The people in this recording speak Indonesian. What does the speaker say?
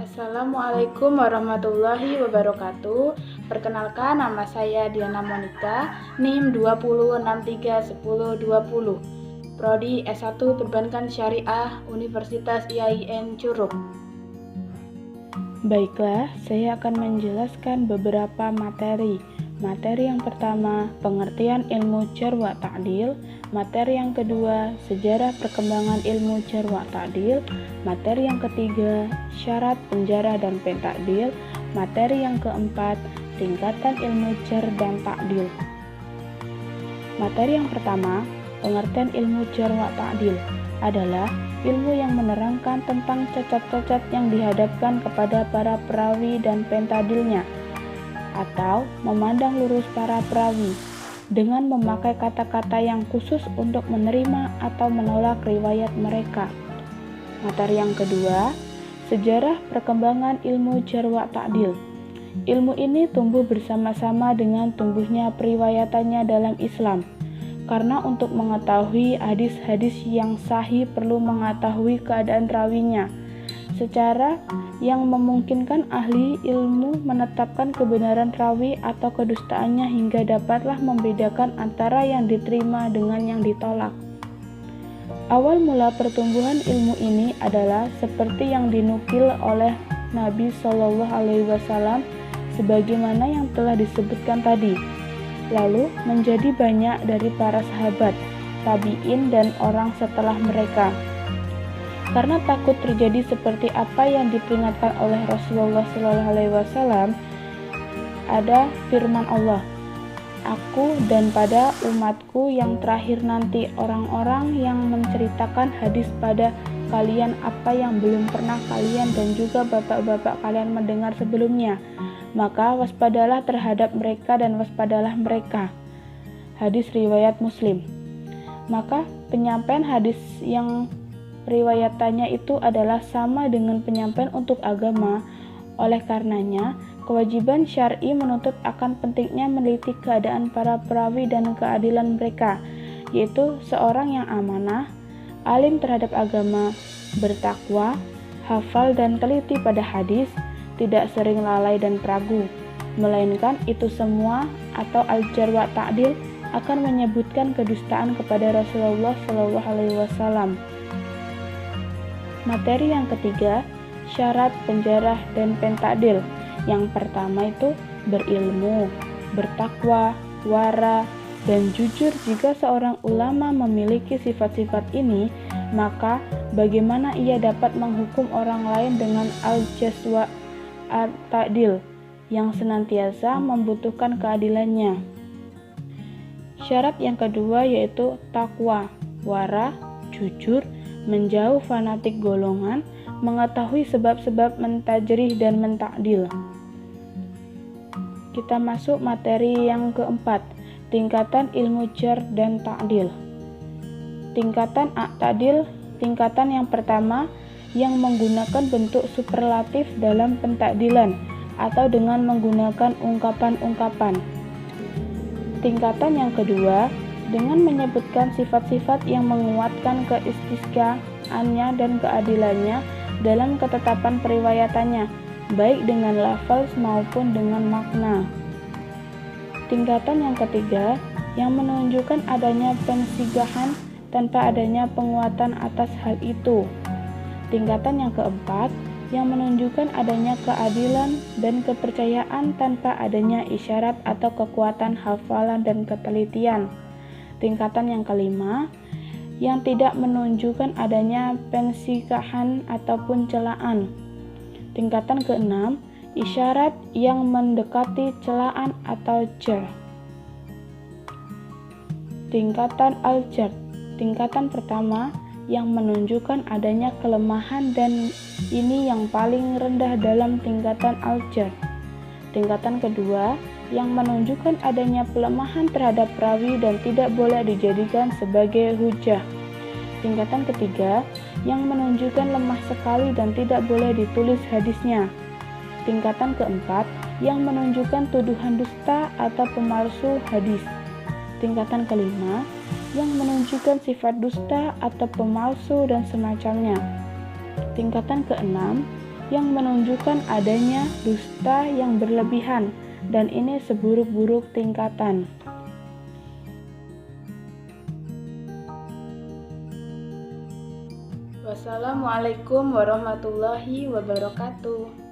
Assalamualaikum warahmatullahi wabarakatuh. Perkenalkan, nama saya Diana Monica, NIM 20631020, Prodi S1 Perbankan Syariah, Universitas IAIN Curug. Baiklah, saya akan menjelaskan beberapa materi. Materi yang pertama, pengertian ilmu jar wa ta'dil. Materi yang kedua, sejarah perkembangan ilmu jar wa ta'dil. Materi yang ketiga, syarat penjara dan pentakdil. Materi yang keempat, tingkatan ilmu jar dan ta'dil. Materi yang pertama, pengertian ilmu jar wa ta'dil adalah ilmu yang menerangkan tentang cacat-cacat yang dihadapkan kepada para perawi dan pentadilnya, atau memandang lurus para perawi dengan memakai kata-kata yang khusus untuk menerima atau menolak riwayat mereka. Materi yang kedua, sejarah perkembangan ilmu jar wa ta'dil. Ilmu ini tumbuh bersama-sama dengan tumbuhnya periwayatannya dalam Islam. Karena untuk mengetahui hadis-hadis yang sahih perlu mengetahui keadaan rawinya, secara yang memungkinkan ahli ilmu menetapkan kebenaran rawi atau kedustaannya hingga dapatlah membedakan antara yang diterima dengan yang ditolak. Awal mula pertumbuhan ilmu ini adalah seperti yang dinukil oleh Nabi Shallallahu Alaihi Wasallam sebagaimana yang telah disebutkan tadi. Lalu menjadi banyak dari para sahabat, tabi'in dan orang setelah mereka. Karena takut terjadi seperti apa yang diperingatkan oleh Rasulullah SAW, ada firman Allah, "Aku dan pada umatku yang terakhir nanti orang-orang yang menceritakan hadis pada kalian apa yang belum pernah kalian dan juga bapak-bapak kalian mendengar sebelumnya. Maka waspadalah terhadap mereka dan waspadalah mereka." Hadis riwayat Muslim. Maka penyampaian hadis yang riwayatannya itu adalah sama dengan penyampaian untuk agama. Oleh karenanya, kewajiban syar'i menuntut akan pentingnya meneliti keadaan para perawi dan keadilan mereka, yaitu seorang yang amanah, alim terhadap agama, bertakwa, hafal dan teliti pada hadis, tidak sering lalai dan peragu, melainkan itu semua atau al-jar wa ta'dil akan menyebutkan kedustaan kepada Rasulullah SAW. Materi yang ketiga, syarat penjarah dan pentakdil. Yang pertama itu berilmu, bertakwa, wara, dan jujur. Jika seorang ulama memiliki sifat-sifat ini, maka bagaimana ia dapat menghukum orang lain dengan al-jaswa at-ta'dil yang senantiasa membutuhkan keadilannya. Syarat yang kedua yaitu takwa, wara, jujur, menjauh fanatik golongan, mengetahui sebab-sebab mentajrih dan mentakdil. Kita masuk materi yang keempat, tingkatan ilmu jar dan ta'dil. Tingkatan at-ta'dil, tingkatan yang pertama yang menggunakan bentuk superlatif dalam pentakdilan atau dengan menggunakan ungkapan-ungkapan. Tingkatan yang kedua dengan menyebutkan sifat-sifat yang menguatkan keistisqaannya dan keadilannya dalam ketetapan periwayatannya, baik dengan lafaz maupun dengan makna. Tingkatan yang ketiga yang menunjukkan adanya pensigahan tanpa adanya penguatan atas hal itu. Tingkatan yang keempat yang menunjukkan adanya keadilan dan kepercayaan tanpa adanya isyarat atau kekuatan hafalan dan ketelitian. Tingkatan yang kelima yang tidak menunjukkan adanya pensikahan ataupun celaan. Tingkatan keenam, isyarat yang mendekati celaan atau jar. Tingkatan al-jar. Tingkatan pertama yang menunjukkan adanya kelemahan dan ini yang paling rendah dalam tingkatan al-jar. Tingkatan kedua yang menunjukkan adanya pelemahan terhadap perawi dan tidak boleh dijadikan sebagai hujah. Tingkatan ketiga yang menunjukkan lemah sekali dan tidak boleh ditulis hadisnya. Tingkatan keempat yang menunjukkan tuduhan dusta atau pemalsu hadis. Tingkatan kelima yang menunjukkan sifat dusta atau pemalsu dan semacamnya. Tingkatan keenam yang menunjukkan adanya dusta yang berlebihan, dan ini seburuk-buruk tingkatan. Wassalamualaikum warahmatullahi wabarakatuh.